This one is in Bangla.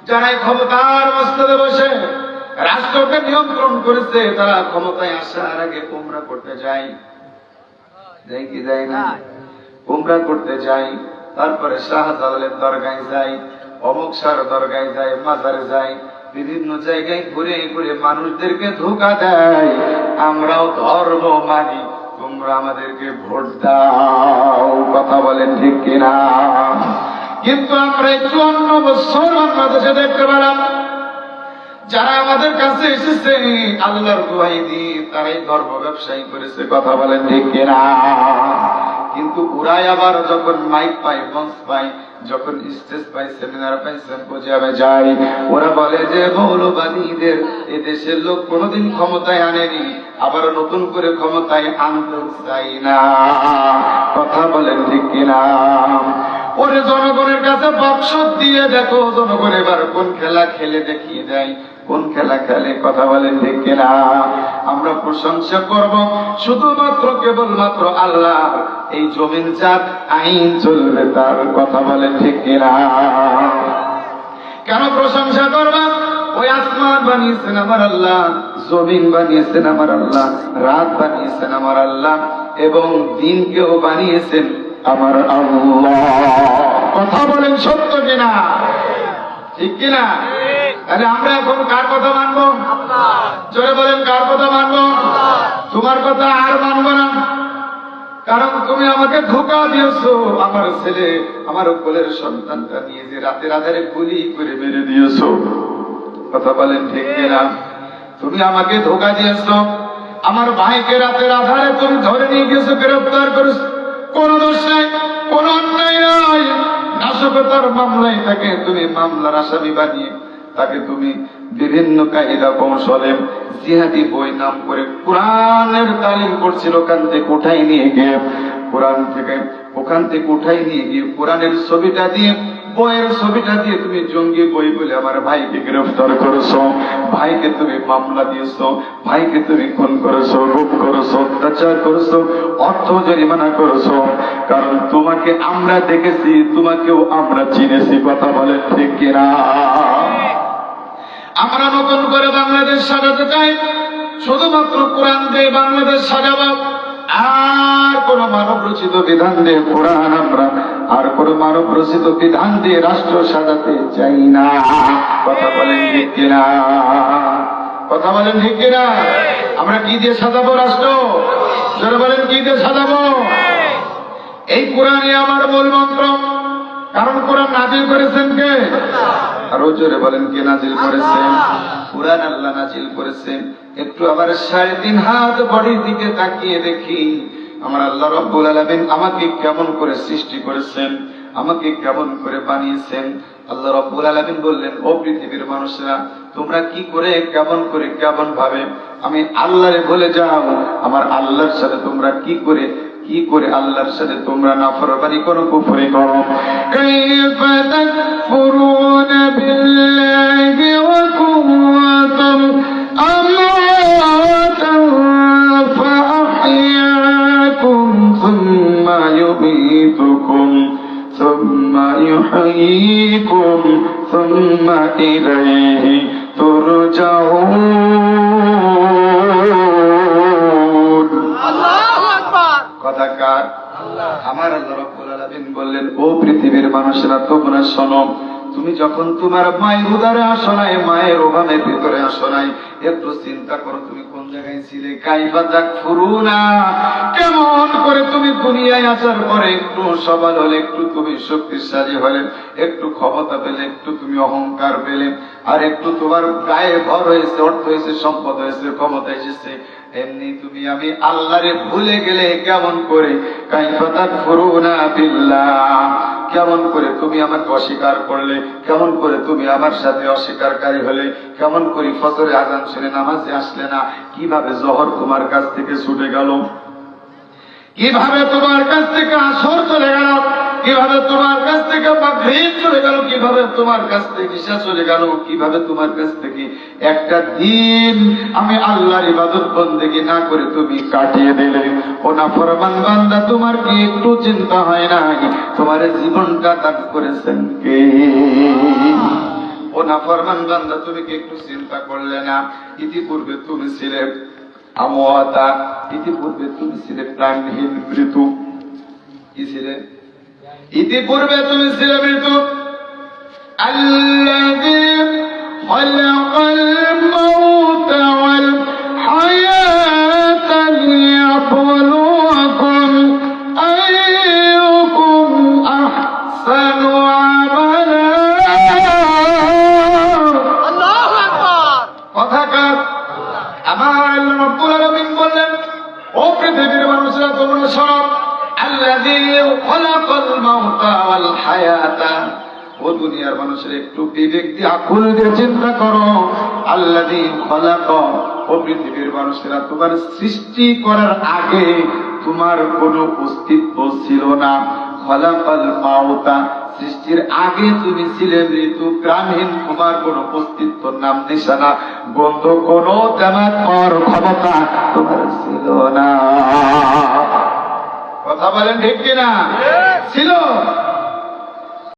যারা ক্ষমতার মস্তদে বসে রাষ্ট্রকে নিয়ন্ত্রণ করেছে, তারা ক্ষমতায় আসার আগে উমরা করতে যায় কি যায় না? উমরা করতে যায়, তারপরে শাহজালালের দরগায় যায়, অমুক শাহর দরগায় যায়, মাজারে যায়, বিভিন্ন জায়গায় ঘুরে ঘুরে মানুষদেরকে ধোঁকা দেয়। আমরাও ধর্ম মানি, তোমরা আমাদেরকে ভোট দাও। কথা বলেন ঠিক কিনা? কিন্তু আমরা 54 বছর বাংলাদেশে দেখতে পেলাম, যারা আমাদের কাছে এসেছে আল্লাহর দোহাই দিয়ে তারাই ধর্ম ব্যবসায়ী করেছে। কথা বলেন ঠিক কিনা? কিন্তু ওরাই আবার যখন মাইক পাই, মঞ্চ পাই, যখন স্টেজ পাই, সেমিনার পাই, সিম্পোজিয়ামে যাই, ওরা বলে যে মৌলবাদীদের এদেশের লোক কোনোদিন ক্ষমতায় আনেনি, আবার নতুন করে ক্ষমতায় আনতে চাই না। কথা বলেন ঠিক কিনা? ওরে জনগণের কাছে বাক্স দিয়ে দেখো, জনগণ এবার কোন খেলা খেলে দেখিয়ে দেয়, কোন খেলা খেলে। কথা বলেন ঠিক কিনা? আমরা প্রশংসা করব শুধুমাত্র কেবলমাত্র আল্লাহ। এই জমিন জাত আইন চলবে তার। কথা বলেন ঠিক কিনা? কেন প্রশংসা করবা? ওই আসমান বানিয়েছেন আমার আল্লাহ, জমিন বানিয়েছেন আমার আল্লাহ, রাত বানিয়েছেন আমার আল্লাহ, এবং দিনকেও বানিয়েছেন আমার আল্লাহ। কথা বলেন সত্য কিনা? ঠিক কিনা? তাহলে আমরা এখন কার কথা মানবো? জোরে বলেন, কার কথা মানবো? তোমার কথা আর মানবো না, কারণ তুমি আমাকে ধোঁকা দিয়েছো। আমার ছেলে, আমার কোলের সন্তানটা নিয়ে যে রাতের আধারে গুলি করে মেরে দিয়েছো। কথা বলেন ঠিক কিনা? তুমি আমাকে ধোঁকা দিয়েছো। আমার ভাইকে রাতের আধারে তুমি ধরে নিয়ে গেছো, গ্রেফতার করেছো। কোন দোষ নাই, কোন অন্যায় নাই। নাশকতার মামলায় তাকে তুমি মামলার আসামি বানিয়ে তাকে তুমি বিভিন্ন কায়দা কৌশলে জিহাদি বই নাম করে কোরআনের তালিম করছিল। ওখান থেকে উঠাই নিয়ে গিয়ে কোরআনের ছবিটা দিয়ে, বইয়ের ছবিটা দিয়ে তুমি জঙ্গি বই বলে আমার ভাইকে গ্রেফতার করেছো। ভাইকে তুমি মামলা দিয়েছো, ভাইকে তুমি খুন করেছো, গুম করেছো, অত্যাচার করেছো, অর্থ জরিমানা করেছো। কারণ তোমাকে আমরা দেখেছি, তোমাকেও আমরা চিনেছি। কথা বলেন ঠিক কিনা? আমরা নতুন করে বাংলাদেশ সাজাতে চাই, শুধুমাত্র কোরআন দিয়ে বাংলাদেশ সাজাবো। আর কোন মানব রচিত বিধান দিয়ে কোরআন আমরা, আর কোন মানব রচিত বিধান দিয়ে রাষ্ট্র সাজাতে চাই না। কথা বলেন ঠিক কিনা? কথা বলেন ঠিক কিনা? আমরা কি দিয়ে সাজাবো রাষ্ট্র? যারা বলেন কি দিয়ে সাজাবো? এই কোরআনই আমার মূল মন্ত্র। কারণ কোরআন নাজিল করেছেন কে? আরো জোরে বলেন, কে নাজিল করেছেন? কোরআন আল্লাহ নাজিল করেছেন। একটু আবার 3.5 হাত বডির দিকে তাকিয়ে দেখি আমার আল্লাহ রাব্বুল আলামিন আমাকে কেমন করে সৃষ্টি করেছেন, আমাকে কেমন করে বানিয়েছেন। আল্লাহ রাব্বুল আলামিন বললেন, ও পৃথিবীর মানুষরা, তোমরা কি করে, কেমন করে, কেমন ভাবে আমি আল্লাহরে ভুলে যাও। আমার আল্লাহর সাথে তোমরা কি করে আল্লাহর সাথে তোমরা নাফরমানি করো, কুফরি করো। কাইফা তাকফুরুনা বিল্লাহি ওয়া কুনতুম আমওয়াতান ফাআহইয়াকুম সুম্মা ইউমীতুকুম সুম্মা ইউহয়ীকুম সুম্মা ইলাইহি তুরজাউন। কথা কার? আমার আল্লাহ রাব্বুল আলামিন বললেন, ও পৃথিবীর মানুষেরা, তোমরা শোনো। তুমি যখন তোমার মায়ের উদরে আসো নাই, মায়ের ওভানের ভিতরে আসো নাই, একটু চিন্তা করো তুমি কোন জায়গায় ছিলে। কাইফা তাকফুরুনা, কেমন করে তুমি দুনিয়ায় আসার পরে একটু সবল হলে, একটু তুমি শক্তিশালী হলে, একটু ক্ষমতা পেলে, একটু তুমি অহংকার পেলে, আর একটু তোমার গায়ে ভর হয়েছে, অর্থ হয়েছে, সম্পদ হয়েছে, ক্ষমতা এসেছে, এমনি তুমি আমি আল্লাহরে ভুলে গেলে কেমন করে। কাইফা তাকফুরুনা বিল্লাহ, কেমন করে তুমি আমাকে অস্বীকার করলে, কেমন করে তুমি আমার সাথে অস্বীকারী হলে, কেমন করে ফজরে আযান শুনে নামাজে আসলে না, কিভাবে জোহর তোমার কাছ থেকে ছুটে গেল, কিভাবে তোমার কাছ থেকে আসর চলে গেল, কিভাবে তোমার কাছ থেকে মাগরিব চলে গেল, কিভাবে তোমার কাছ থেকে ইশা চলে গেল, কিভাবে তোমার কাছ থেকে একটা দিন আমি আল্লাহর ইবাদত বন্দেগী না করে তুমি কাটিয়ে দিলে। ও নাফরমান বান্দা, তোমার কি একটু চিন্তা হয় না তোমার জীবনটা দান করেছেন কে? ও নাফরমান বান্দা, তুমি কি একটু চিন্তা করলে না? ইতিপূর্বে তুমি ছিলে আমওয়াতা, ইতিপূর্বে তুমি ছিলে প্রাণহীন, মৃত্যু। কি ছিলে? ইতিপূর্বে তুমি ছিলে মৃত্যু। আল্লাযী খালাকাল মাউতা ওয়াল হায়াতা লিয়াবলুয়াকুম আইয়ুকুম আহসানু আমালা। আল্লাহু আকবার। কথাকার আমার আল্লাহ রাব্বুল আলামিন বললেন, ও পৃথিবীর মানুষরা তোমরা সব, আল্লাযী খালাকাল মাউতা ওয়াল হায়াতা, ও দুনিয়ার মানুষের একটু বিবেক দিয়ে আকল দিয়ে চিন্তা করো। আল্লাযী খালাকা, ও পৃথিবীর মানুষেরা, তোমার সৃষ্টি করার আগে তোমার কোনো অস্তিত্ব ছিল না। খালাকাল মাউতা, সৃষ্টির আগে তুমি ছিলে মৃত্যু, প্রাণহীন, তোমার কোনো অস্তিত্ব, নাম নিশানা, গন্ধ, কোনো জানার পর ক্ষমতা তোমার ছিল না। কথা বলেন ঠিক কিনা? ছিল।